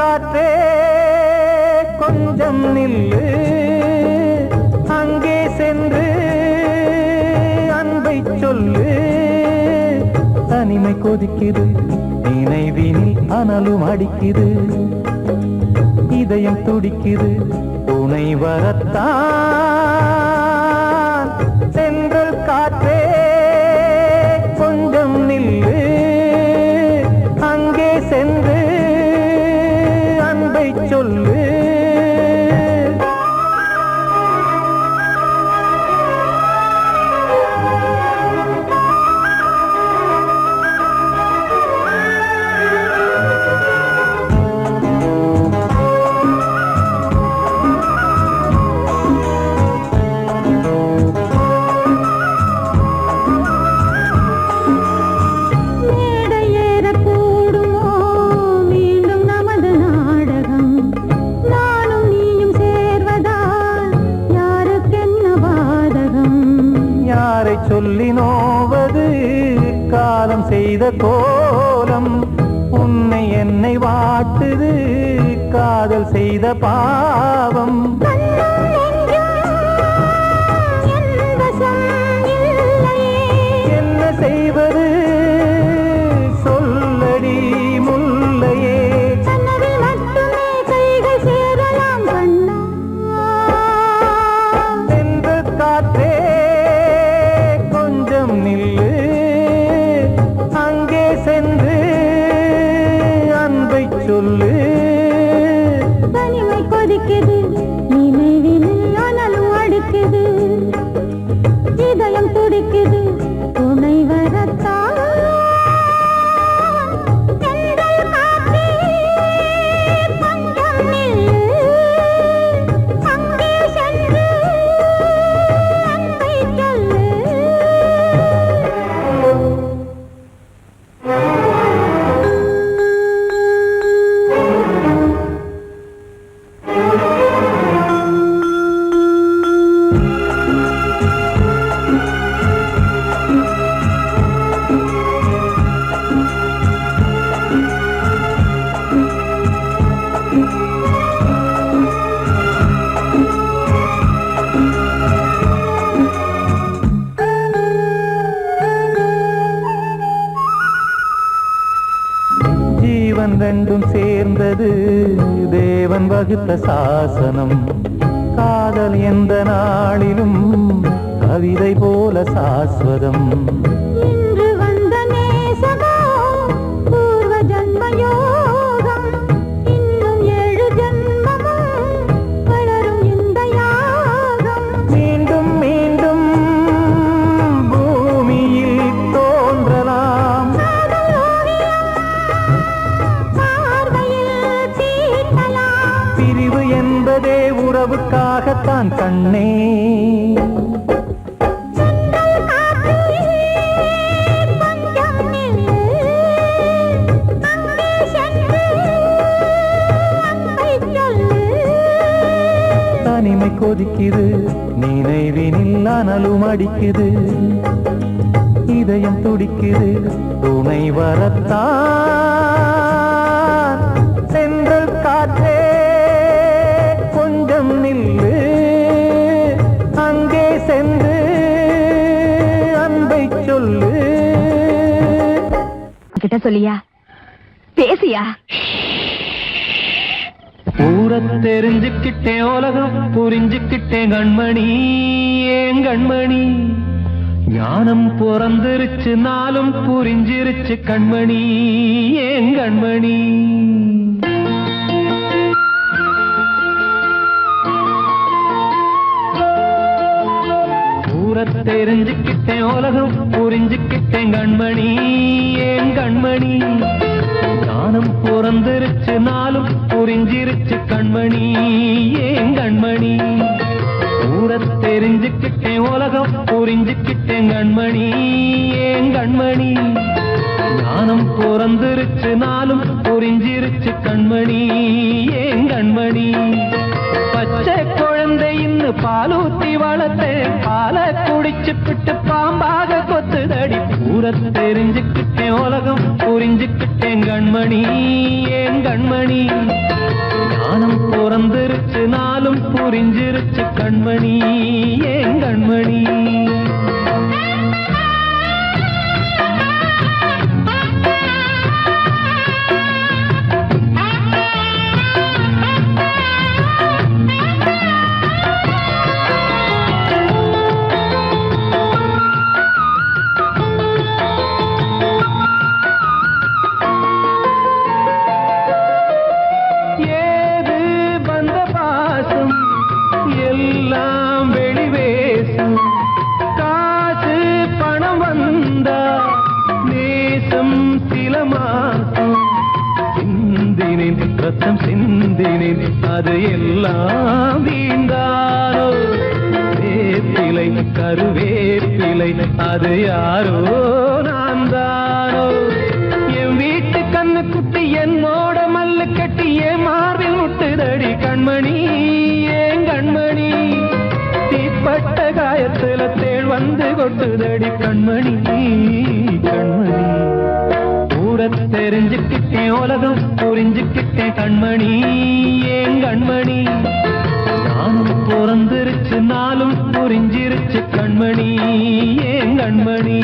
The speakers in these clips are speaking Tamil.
காற்றே கொஞ்சம் நில்லு, அங்கே சென்று அன்பை சொல்லு. தனிமை கொதிக்குது, நினைவினில் அனலும் அடிக்குது, இதயம் துடிக்குது துணை வரத்தான். சென்றல் காற்றே கொஞ்சம் நில்லு, அங்கே சென்று அன்பை சொல்லு. சொல்லி நோவது காலம் செய்த கோலம், உன்னை என்னை வாட்டுது காதல் செய்த பாவம். என்ன செய்வது சொல்லடி முல்லையே, சென்ற காற்றே நில்லு, அங்கே சென்று அன்பை சொல்லு. தனிமை கொதிக்குது, நினைவினில் அனலும் அடிக்குது, இதயம் துடிக்குது துணை வரத்தான். ஜீவன் ரெண்டும் சேர்ந்தது தேவன் வகுத்த சாசனம், காதல் எந்த நாளிலும் கவிதை போல சாஸ்வதம். இன்று வந்த நேசமோ பூர்வ ஜன்ம யோகம், இன்னும் 7 ஜன்மமும் வளரும் இந்த யாகம். மீண்டும் மீண்டும் பூமியில் தோன்றலாம், பிரிவு என்பதே உறவுக்காகத்தான் கண்ணே. தனிமை கொதிக்குது, நினைவினில் அனலும் அடிக்குது, இதயம் துடிக்குது துணை வரத்தான். சென்றல் காற்றே கொஞ்சம் நில்லு, அங்கே சென்று அன்பை சொல்லு. கிட்ட சொல்லியா பேசியா? ஊரை தெரிஞ்சுக்கிட்டேன், உலகம் புரிஞ்சுக்கிட்டேன் கண்மணி, ஏன் கண்மணி. ஞானம் பிறந்திருச்சு, நாளும் புரிஞ்சிருச்சு கண்மணி, ஏன் கண்மணி. ஊரை தெரிஞ்சுக்கிட்டேன், உலகம் புரிஞ்சுக்கிட்டேன் கண்மணி, ஏன் கண்மணி. ஞானம் பிறந்திருச்சு, நாளும் புரிஞ்சிருச்சு கண்மணி, ஏன் கண்மணி. ஊரை தெரிஞ்சுக்கிட்டேன், உலகம் புரிஞ்சுக்கிட்டேன் கண்மணி, ஏன் கண்மணி. ஞானம் பிறந்திருச்சு, நாளும் புரிஞ்சிருச்சு கண்மணி, ஏன் கண்மணி. பச்சை குழந்தை இன்னும் பாலூத்தி வளர்த்தேன், பாலை குடிச்சுப்பிட்டு பாம்பாக கொத்துதடி. ஊரை தெரிஞ்சுக்கிட்டேன், உலகம் புரிஞ்சுக்கிட்டேன் கண்மணி, ஏன் கண்மணி. ஞானம் பிறந்திருச்சு நாளும் புரிஞ்சிருச்சு கண்மணி ஏன் கண்மணி. ரத்தம் சிந்தினேன் அது எல்லாம் வீண்டாரோ. வேப்பிலை கருவேப்பிலை அது யாரோ நான் தானோ. என் வீட்டு கண்ணு குட்டி என்னோட மல்லு கட்டி என் மார்பில் முட்டுதடி கண்மணி ஏன் கண்மணி. தீப்பட்ட காயத்துல தேள் வந்து கொட்டுதடி கண்மணி கண்மணி. தெரிஞ்சுக்கிட்டேன் உலகம் புரிஞ்சுக்கிட்டேன் கண்மணி ஏன் கண்மணி. நானும் பிறந்திருச்சு நாளும் புரிஞ்சிருச்சு கண்மணி ஏன் கண்மணி.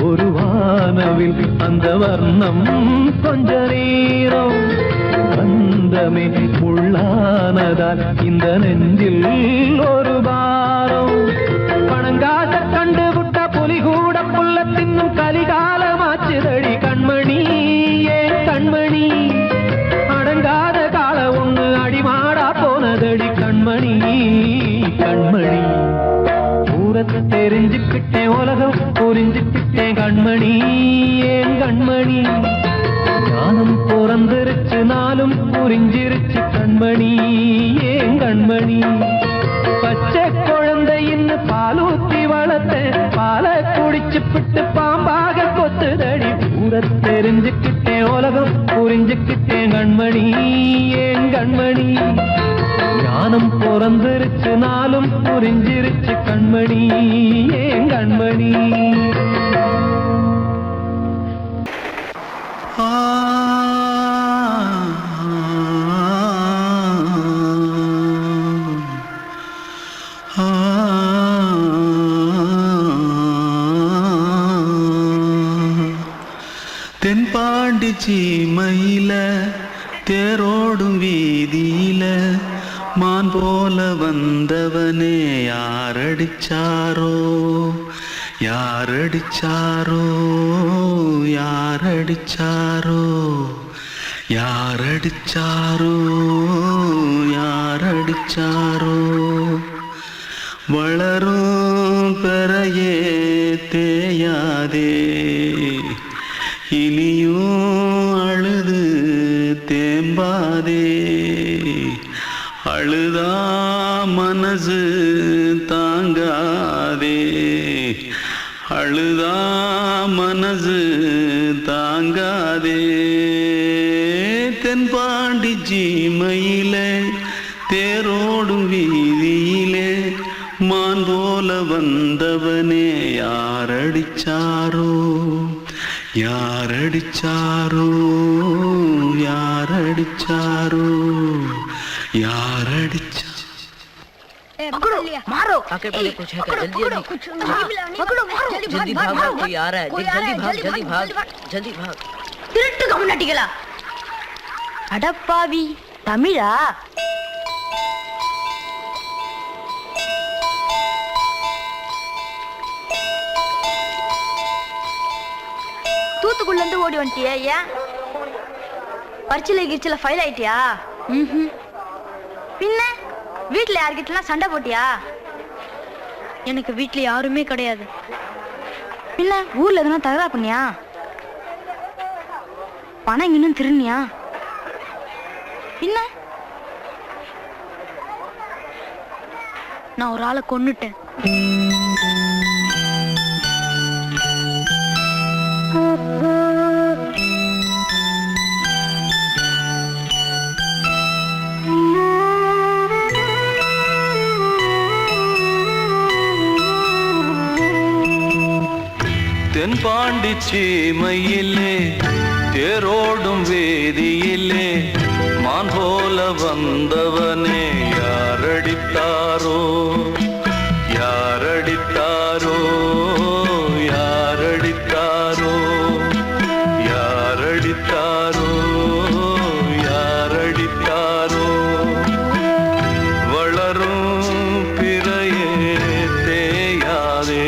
ஒரு வானவில் அந்த வர்ணம் கொஞ்ச நேரம் வந்தமே உள்ளானதால் இந்த நெஞ்சில் ஒரு பாரம். பணங்காச கண்டு விட்ட புலி கூட புல்ல தின்னும் கலிகாலமாச்சுதடி கண்மணி ஏன் கண்மணி. அடங்காத கால ஒண்ணு அடிமாடா போனதடி கண்மணி கண்மணி. தெரிஞ்சுக்கிட்டேன் உலகம் புரிஞ்சுக்கிட்டேன் கண்மணி ஏன் கண்மணி. ஞானம் பிறந்திருச்சு நாளும் புரிஞ்சிருச்சு கண்மணி ஏன் கண்மணி. பச்சை குழந்தை இன்னும் பாலூத்தி வளர்த்த பால குடிச்சு பிட்டு பாம்பாக கொத்துதடி. தெரிஞ்சுக்கிட்டேன் உலகம் புரிஞ்சுக்கிட்டேன் கண்மணி ஏன் கண்மணி. ஞானம் பிறந்திருச்சு நாளும் புரிஞ்சிருச்சு கண்மணி ஏன் கண்மணி. தென்பாண்டி சீமையில தேரோடும் வீதியில மான் போல வந்தவனே யாரடிச்சாரோ யாரடிச்சாரோ யாரடிச்சாரோ யாரடிச்சாரோ யாரடிச்சாரோ. வளரும் பெறையே தேயாதே இனியும் அழுது தேம்பாதே. அழுதா மனசு தாங்காதே அழுதா மனசு தாங்காதே. தென்பாண்டி சீமையிலே தேரோடும் வீதியிலே மான் போல வந்தவனே யாரடிச்சாரோ யாரடிச்சாரோ யாரடிச்சாரோ यारडिचा पकड़ो मारो आके पहले कुछ है क्या जल्दी पकड़ो मारो जल्दी भाग कोई आ रहा है जल्दी भाग जल्दी भाग திருட்டு கம்முனட்டிகளா அடப்பாவி தமிழா தூத்துக்குள்ள இருந்து ஓடி வந்துட்டியா ஏன் பரிச்சையில கிரிச்சில ஃபைல் ஆயிட்டியா பின்ன வீட்டுல யார்கிட்டலாம் சண்டை போட்டியா எனக்கு வீட்டுல யாருமே கிடையாது பின்ன ஊர்ல எதுனா தகரா பண்ணியா? பணம் இன்னும் திருநியா? பின்ன நான் ஒரு ஆளை கொன்னுட்டேன். தென்பாண்டி சீமையிலே தேரோடும் வேதியிலே மான் போல வந்தவனே யாரடித்தாரோ யாரடித்தாரோ யாரடித்தாரோ யாரடித்தாரோ யாரடித்தாரோ வளரும் பிறையே தேயாதே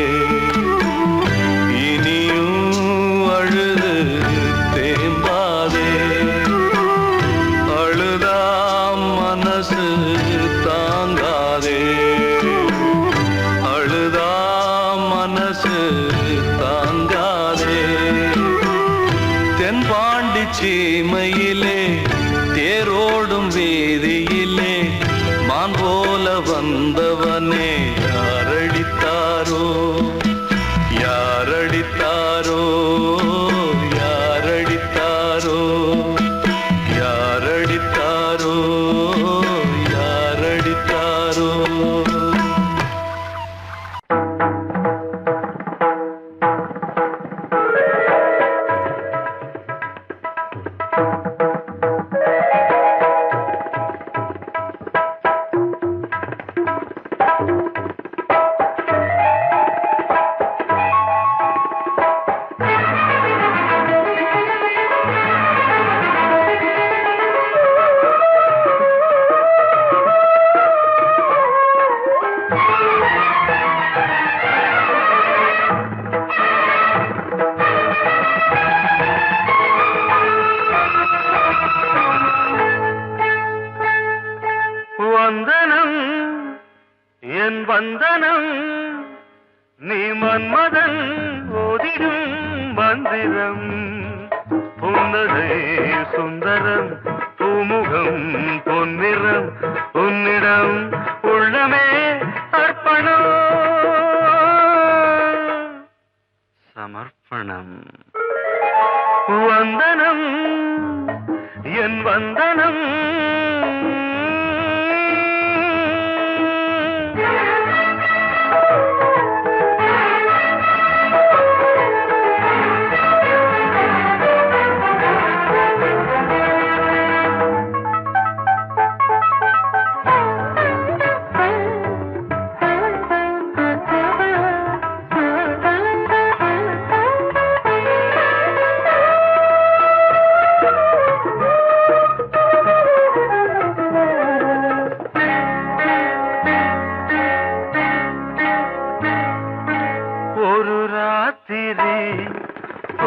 சீமையிலே தேரோடும் வேதியிலே மான் போல வந்தவனே யாரடித்தாரோ யாரடித்தாரோ யாரடித்தாரோ யாரடித்தாரோ யாரடித்தாரோ வந்தனம் என் வந்தனம் நீ மன்மதன் ஓதிடும் மந்திரம் புன்னகை சுந்தரம் பூமுகம் பொன்னிறம் உன்னிடம் உள்ளமே அர்ப்பணம் சமர்ப்பணம் வந்தனம் என் வந்தனம்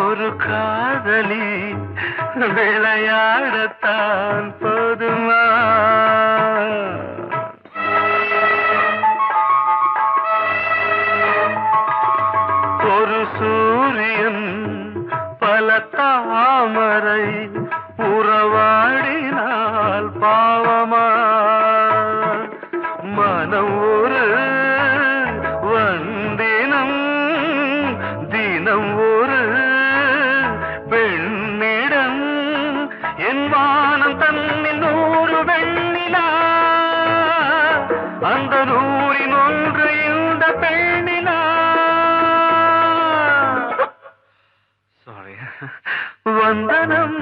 ஒரு காதலி விளையாடத்தான் போதுமா ஒரு சூரியன் பல தாமரை உறவாடினால் பாவமா மனம் ஒரு வந்தினம் தினம் ஒரு பெண்ணிடம் என் வானம் தன்னில் 100 வெண்ணிலா அந்த 100இன் ஒன்று இந்த பெண்ணிலா சாரி வந்தனம்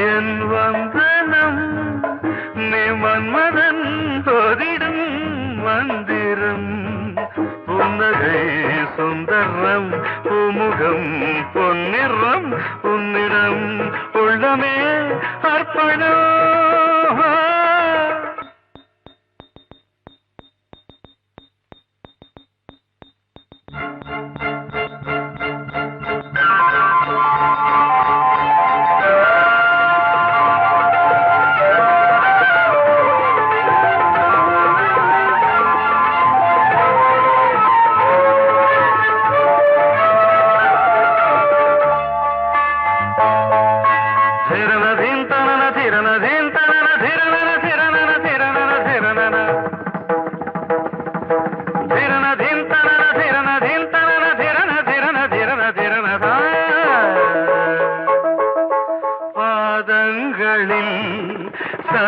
என் வந்தனம் நீ மன்மதன் ஓதிடும் மந்திரம் புன்னகை சுந்தரம் பூமுகம் பொன்னிறம் உன்னிடம் உள்ளமே அர்ப்பணம்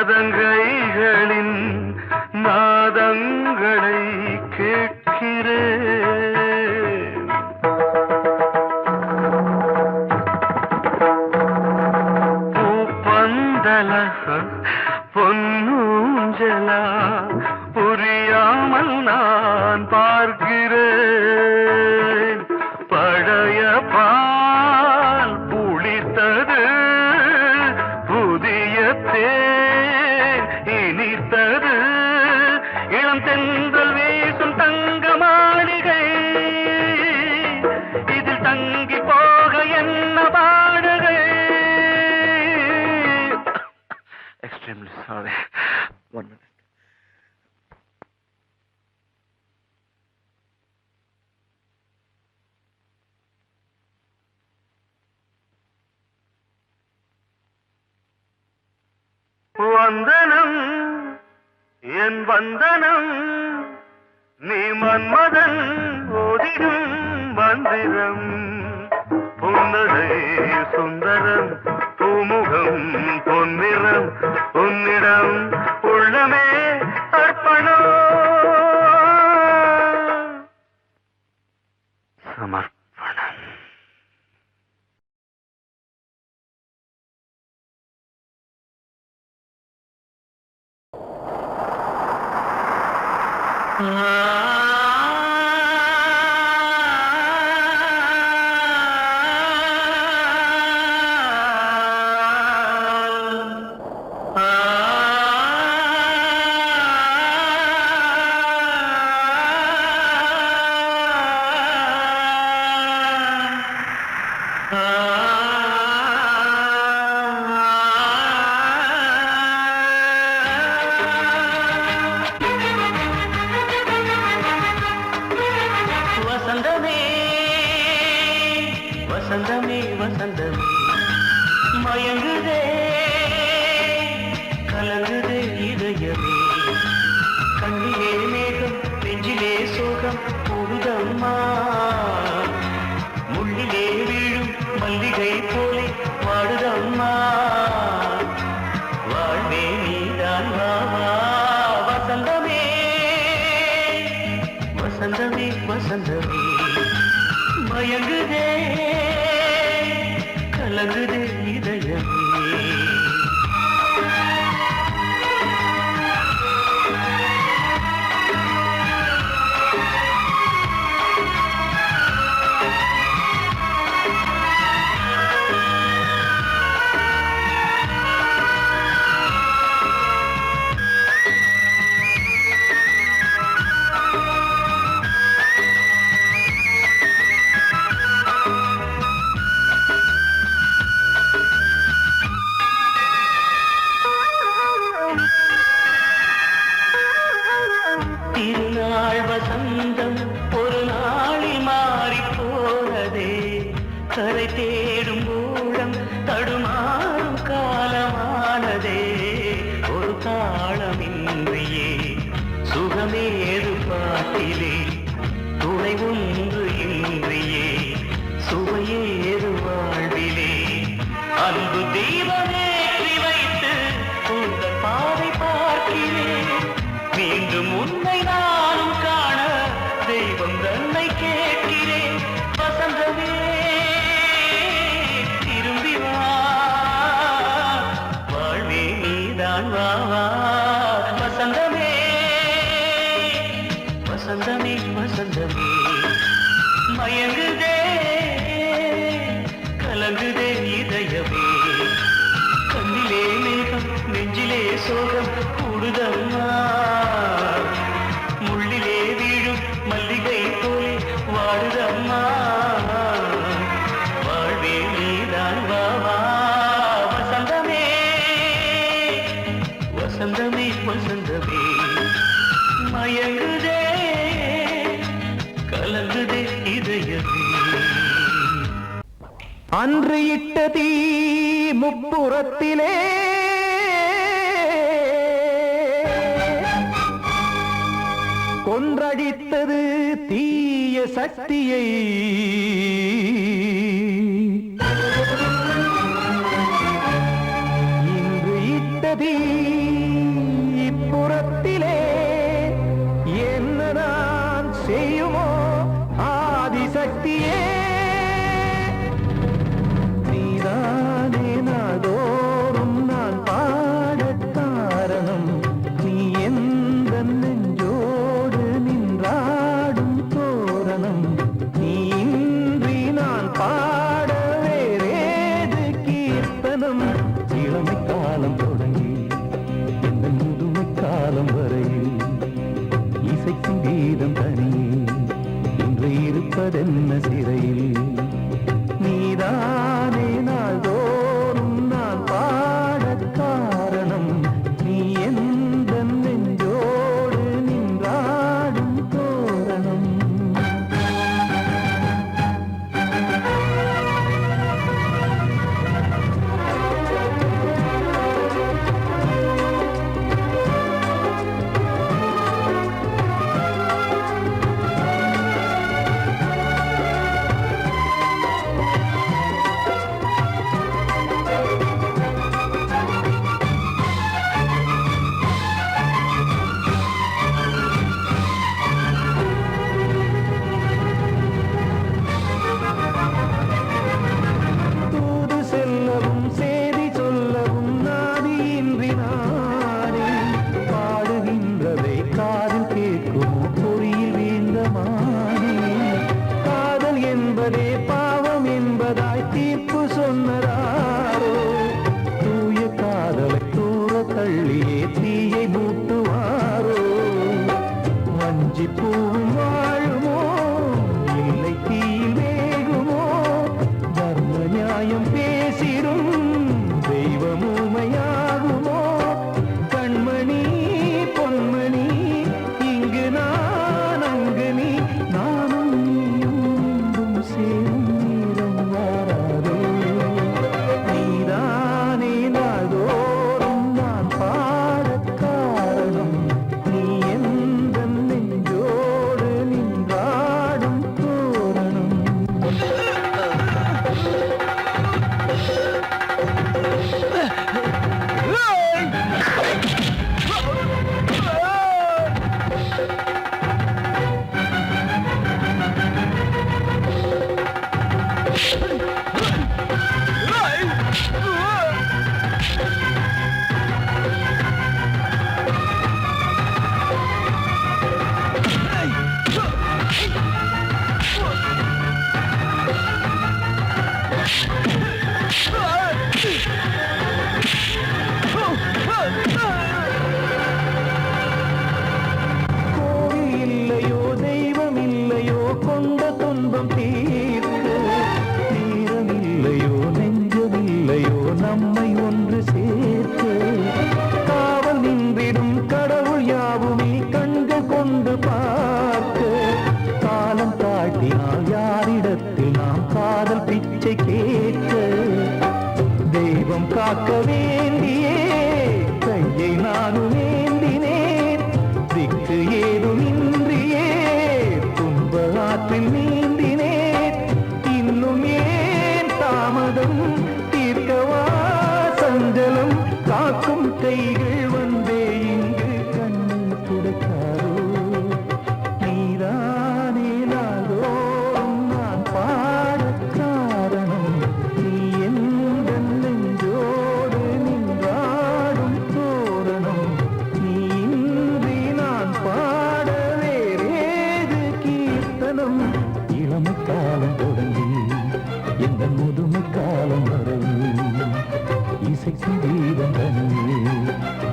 சதங்கைகளின் நாதங்களை கேட்கிறேன். பூப்பந்தல பொன்னூஞ்சலா புரியாமல் நான் பார்க்கிறேன். பழைய பால் புளித்தது, புதிய தேன் இனித்தது, இளம் தென்றல் வீசும் தங்க மாளிகை, இதில் தங்கி போக என்ன பாடுகை. Extremely sorry. 1 minute. வந்தனம் என் வந்தனம், நீ மன்மதன் ஓதிடும் மந்திரம். புன்னகை சுந்தரம், பூமுகம் பொன்னிறம், உன்னிடம் உள்ளமே அர்ப்பணம் சமர்ப்பணம். வசந்தமே வசந்தமே வசந்தமே, மயங்குதே கலங்குதே இதயமே. கண்ணிலே மேகம் நெஞ்சிலே சோகம் போகுதம்மா, முள்ளிலே வீழும் மல்லிகை போலே வாடுதம்மா. வாழ்வே நீதான் வாவா. வசந்தமே வசந்தமே வசந்தமே, மயங்குதே கலங்குதே இதயமே. திருநாள் வசந்தம் ஒரு நாளில் மாறி போனதே, கரை தேடும் ஊழம் தடுமாறும் காலமானதே. ஒரு தாளமின்றியே சுகமேது பாட்டிலே, துணை ஒன்று இன்றியே சுவையேது வாழ்விலே. அன்பு தீபமேற்றி வைத்து உங்கள் பாதை பார்க்கிறேன், மீண்டும் உன்னை நானும் காண தெய்வம் தன்னை கேட்கிறேன். வசந்தமே திரும்பி வா, வாழ்வே நீதான் வாவா. வசந்தமே வசந்தமே வசந்தமே, மயங்குதே கலங்குதே இதயமே. கண்ணிலே மேகம் நெஞ்சிலே சோகம் கூடுதம்மா, முள்ளிலே வீழும் மல்லிகை போலே வாடுதம்மா. வாழ்வே நீதான் வாவா. வசந்தமே வசந்தமே வசந்தமே, மயங்குதே கலங்குதே இதயமே. அன்று இட்ட தீ முப்புறத்திலே கொன்றடித்தது தீய சக்தியை. இன்று இட்ட தீ நீதானே நாள்தோறும் நான் பாடக் காரணம். நீ எந்த நெஞ்சோடு நின்றாடும் தோரணம். நீ இன்றி நான் பாட வேறேது கீர்த்தனம். இளமை காலம் தொடங்கி இந்த முதுமை காலம் வரையில் இசைக்கும் கீதம் தனியே இன்று இருப்பதென்ன சிறையில். நீதானே நாள்தோறும் நான் பாடக் காரணம். நீ எந்த நெஞ்சோடு நின்றாடும் தோரணம். தூது செல்லவும் சேதி சொல்லவும் நாதியின்றி நானே பாடுகின்றதை காதில் கேட்குமோ பொறியில் வீழ்ந்த மானே. காதல் என்பதே பாவம் என்பதாய் தீர்ப்பு சொன்னதாரோ. தூய காதலை தூர தள்ளியே தீயை மூட்டுவாரோ. வஞ்சி பூவும் வாழுமோ இல்லை தீயில் வேகுமோ. தர்ம நியாயம் பேசிடும் தெய்வம் ஊமையாகுமோ. கண்மணி பொன்மணி இங்கு நான் அங்கு நீ. நானும் நீயும் மீண்டும் சேரும் நேரம் வாராதோ. நீதானே நாள்தோறும் நான் பாடக் காரணம். நீ எந்த நெஞ்சோடு நின்றாடும் தோரணம். கோவில் இல்லையோ தெய்வம் இல்லையோ கொண்ட துன்பம் தீர்க்க. நேரம் இல்லையோ நெஞ்சம் இல்லையோ நம்மை ஒன்று சேர்க்க. காவல் நின்றிடும் கடவுள் யாவுமே கண்கள் கொண்டு பார்க்க. காலம் தாட்டினால் யாரிடத்தில் நாம் காதல் பிச்சை கேட்க. தெய்வம் காக்க வேண்டியே கையை நானும் ஏந்தினேன். திக்கு ஏதுமின்றியே துன்ப ஆற்றில் நீந்தினேன். இன்னும் ஏன் தாமதம் தீர்க்கவா சஞ்சலம். காக்கும் கைகள் வந்தே இங்கு கண்ணை துடைக்காரோ. நீதானே நாள்தோறும் நான் பாடக் காரணம். நீ எந்த நெஞ்சோடு நின்றாடும் தோரணம். நீ இன்றி நான் பாட வேறேது கீர்த்தனம். இளமை காலம் தொடங்கி எந்த முதுமை காலம் வரையில் இசைக்கும் கீதம் தனியே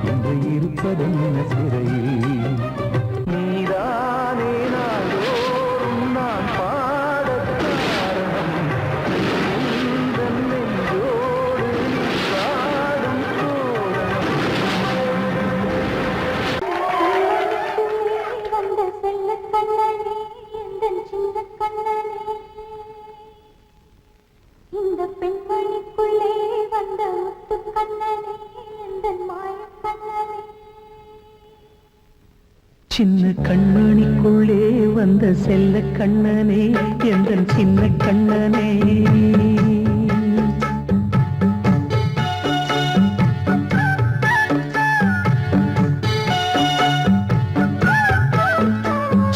என்று இருப்பதென்ன சிறையில். நீதானே நாள்தோறும் நான் பாடக் காரணம். எந்த நெஞ்சோடு நின்றாடும் தோரணம். வந்த செல்ல கண்ணனே எந்தன் சின்ன கண்ணனே. இந்த பெண்மணிக்குள்ளே வந்த முத்து கண்ணனே எந்தன் மாய கண்ணனே. சின்ன கண்மணிக்குள்ளே வந்த செல்ல கண்ணனே எந்தன் சின்ன கண்ணனே.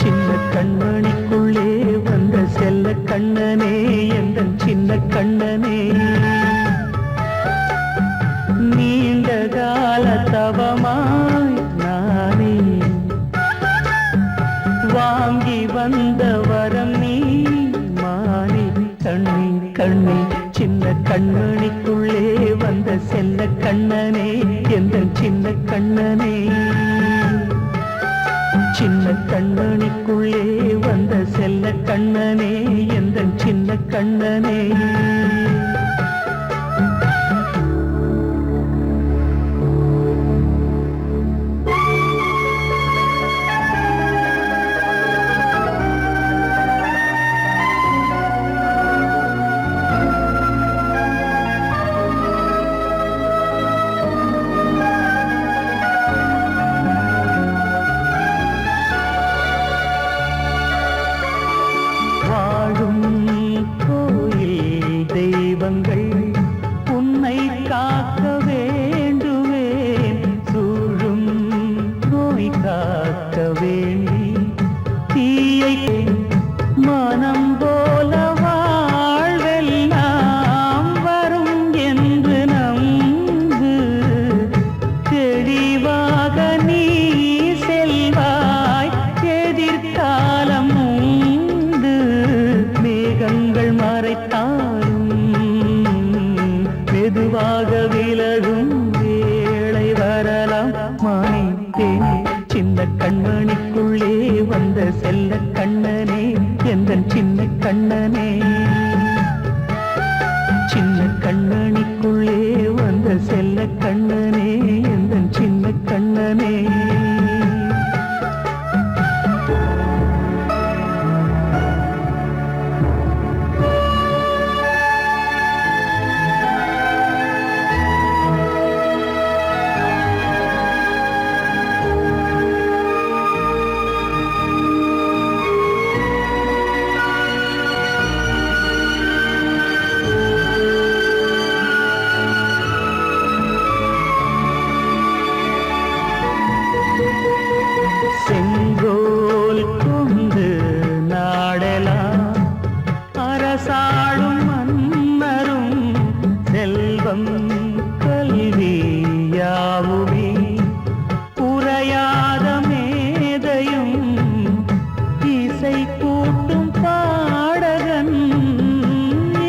சின்ன கண்மணிக்குள்ளே வந்த செல்ல கண்ணனே கண்ணனே எந்தன் சின்ன கண்ணனே நீண்ட கால தவமாய் நானே வாங்கி வந்த வரம் நீ மானே கண்ணே கண்ணே சின்ன கண்மணிக்குள்ளே வந்த செல்ல கண்ணனே எந்தன் சின்ன கண்ணனே சின்ன கண்ணனுக்குள்ளே வந்த செல்ல கண்ணனே எந்தன் சின்ன கண்ணனே உன்னை காக்க வேண்டுவேன் சூழும் நோய் காக்க வேண்டி தீயை மனம் போல வாழ்வெல்லாம் வரும் என்று நம்பு தெளிவாக நீ செல்வாய் எதிர்காலம் உண்டு மேகங்கள் மறைத்தாலும் மெதுவாக விலகும் வேளை வரலாம் மானே சின்ன கண்மணிக்குள்ளே வந்த செல்ல கண்ணனே எந்தன் சின்ன கண்ணனே சின்ன கண்ணனிக்குள்ளே வந்த செல்ல கண்ணனே எந்தன் சின்ன கண்ணனே செங்கோல் கொண்டு நாடலாம் அரசாளும் மன்னரும் செல்வம் கல்வியாவுமே உரையாத மேதையும் இசை கூட்டும் பாடகன்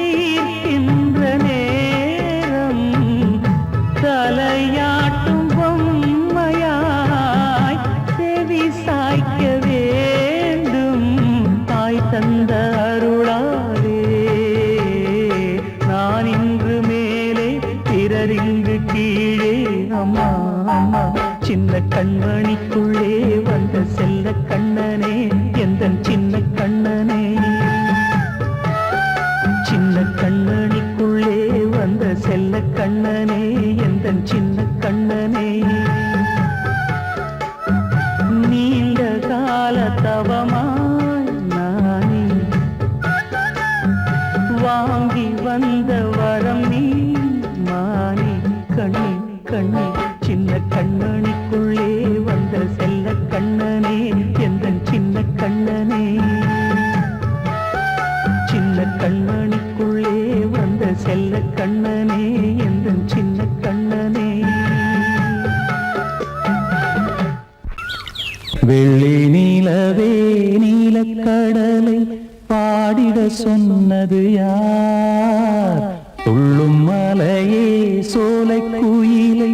ஈர்க்கின்ற நேரம் தலையாட்டும் பொம்மையாய் செவி சாய்க்க வேண்டும் தாய் தந்த அருளாலே நான் இன்று மேலே பிறரிங்கு கீழே அம்மா அம்மா சின்ன கண்மணிக்குள்ளே வந்த செல்ல கண்ணனே எந்தன் சின்ன கண்ணனே சின்ன கண்ணனிக்குள்ளே வந்த செல்ல கண்ணனே எந்தன் சின்ன கண்ணனே நீண்ட கால தவமாய் நானே வாங்கி வந்த வரம் நீ மானே கண்ணே கண்ணே சின்ன கண்ணனிக்குள்ளே வந்த செல்ல கண்ணனே எந்தன் சின்ன கண்ணனே சின்ன கண்ணனிக்குள்ளே வந்த செல்ல கண்ணனே எந்தன் சின்ன கண்ணனே வெள்ளி நீலவே நீலக்கடலை பாடிட சொன்னது யார் துள்ளும் மலையே சோலை குயிலை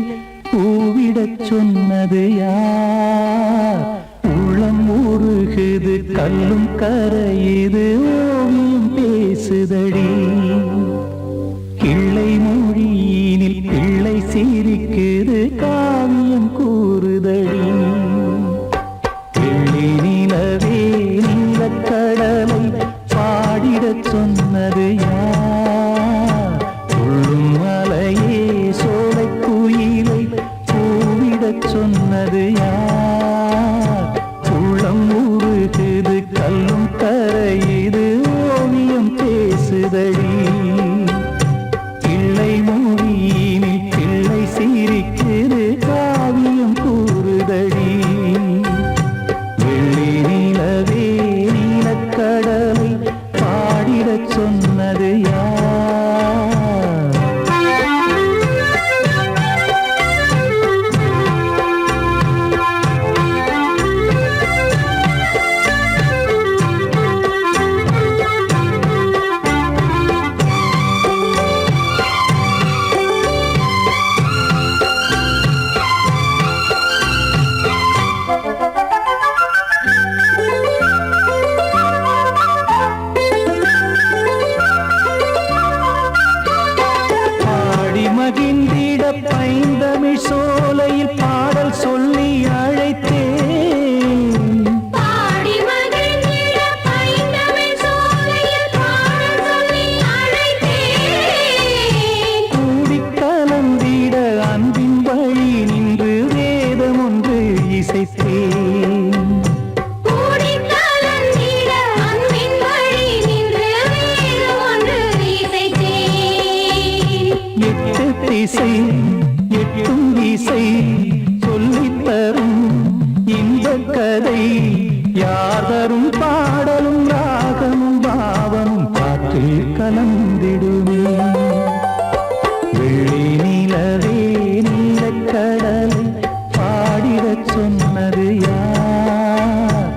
கூவிடச் சொன்னது யார் உள்ளம் உருகுது கல்லும் கரையுது ஓவியம் பேசுதடி கிள்ளை மொழியினில் பிள்ளை சிரிக்குது காவியம் கூறுதடி வெள்ளி நிலவே நீலக்கடலை பாடிடச் சொன்னது யார் துள்ளும் மலையே சோலை குயிலை கூவிடச் சொன்னது யார் உள்ளம் உருகுது கல்லும் கரையுது ஓவியம் பேசுதடி திசை எட்டும் இசை சொல்லித் தரும் இந்த கதை யார் தரும் பாடலும் ராகமும் பாவமும் காற்றில் கலந்திடுமே வெள்ளி நிலவே நீலக்கடலை பாடிடச் சொன்னது யார்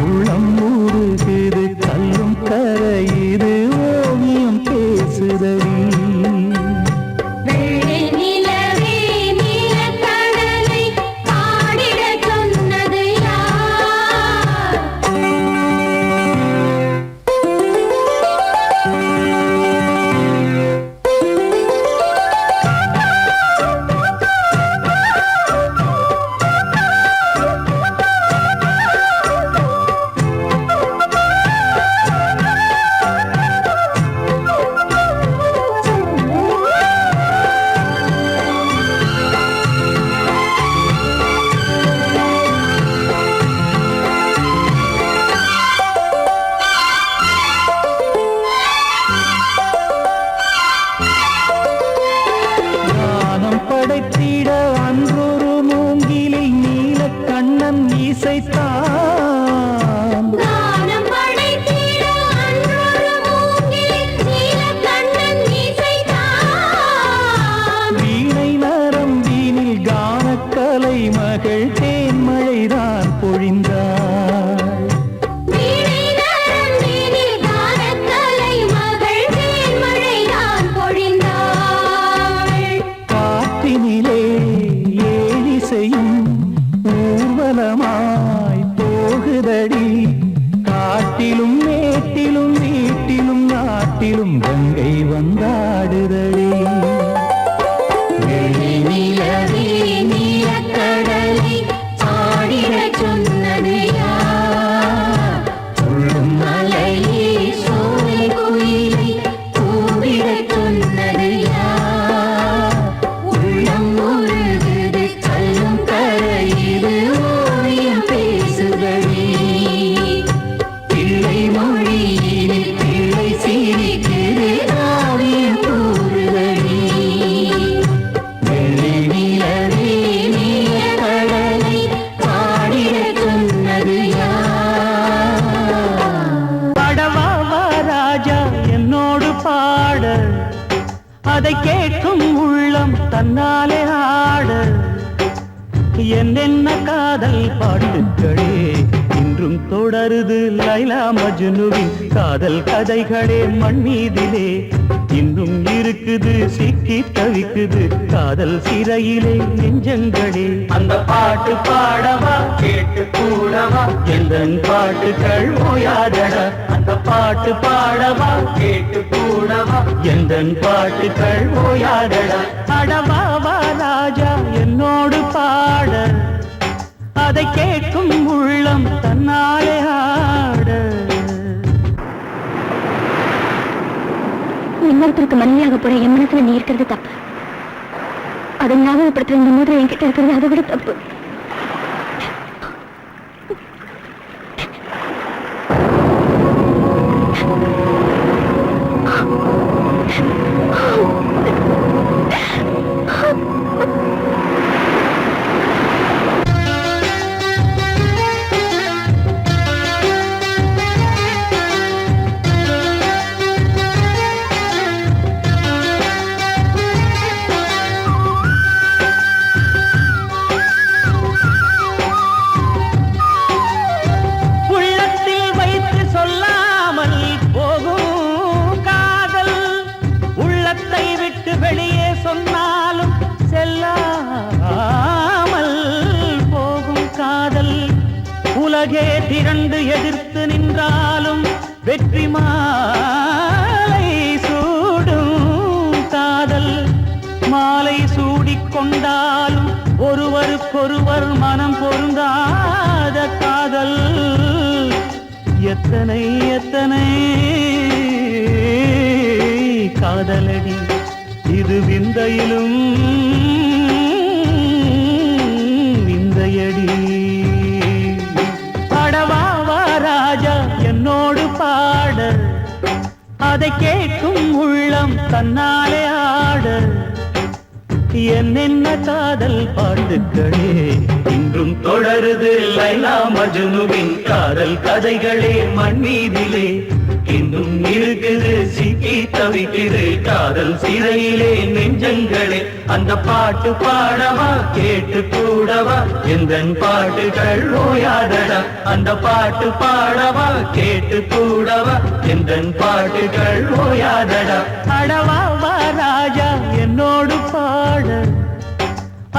உள்ளம் ஊறுகிறது கல்லும் கரையுது ஓவியம் பேசுதடி படைத்திட அன்றொரு மூங்கிலில் நீலக்கண்ணன் இசைத்தான் வீணை நரம்பினில் கானக்கலை மகள் தேன்மழைதான் பொழிந்தார் ஊர்வலமாய் போகுதடி காட்டிலும் மேட்டிலும் வீட்டிலும் நாட்டிலும் கங்கை வந்தாடுதடி நிலவே நீலக்கடலை பாடிடச் சொன்னது யார் உள்ளும் மலையே சோலை குயிலை கூவிடச் சொன்னது யார் உள்ளம் உருகுது கல்லும் கரையுது ஓவியம் பேசுதடி பிள்ளை மொழியினில் பிள்ளை சிரிக்குது ஓவியம் கூறுதடி வெள்ளி நிலவே நீலக்கடலை பாடிடச் சொன்னது யார் படவா ராஜா என்னோடு பாட அதை கேட்கும் உள்ளம் தன்னாலே ஆட என்னென்ன காதல் பாட்டுகளே இன்றும் தொடருது லைலா மஜ்னுவின் காதல் கதைகளே மண் மீதிலே இன்னும் இருக்குது சிக்கி தவிக்குது காதல் சிறையிலே நெஞ்சங்களே அந்த பாட்டு பாடவா கேட்டு கூடவா எந்தன் பாட்டுகள் ஓயாதடா அந்த பாட்டு பாடவா கேட்டு கூடவா எந்தன் பாட்டுகள் ஓயாதடா அடவாவா ராஜா என்னோடு பாட அதை கேட்கும் உள்ளம் தன்னாலே ஆட இன்னொருத்தருக்கு மனைவியாக போற என் மனசுல நீ இருக்கிறது தப்பு அதை ஞாபகப்படுத்துற இந்த மூதிரை என்கிட்ட இருக்கிறது அதை விட தப்பு உலகே திரண்டு எதிர்த்து நின்றாலும் வெற்றி மாலை சூடும் காதல் மாலை சூடிக்கொண்டாலும் ஒருவருக்கொருவர் மனம் பொருந்தாத காதல் எத்தனை எத்தனை காதலடி இது விந்தையிலும் விந்தையடி பாடவாவா ராஜா என்னோடு பாட அதை கேட்கும் உள்ளம் தன்னாலே ஆட என்னென்ன காதல் பாட்டுக்களே இன்றும் தொடருது லைலா மஜ்னுவின் காதல் கதைகளே மண் மீதிலே இன்னும் இருக்குது சிக்கி தவிக்குது காதல் சிறையிலே நெஞ்சங்களே அந்த பாட்டு பாடவா கேட்டு கூடவா எந்தன் பாட்டுகள் ஓயாதடா அந்த பாட்டு பாடவா கேட்டு கூடவா எந்தன் பாட்டுகள் ஓயாதடா அடவா வா ராஜா என்னோடு பாட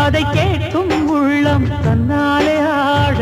அதை கேட்கும் உள்ளம் தன்னாலே ஆட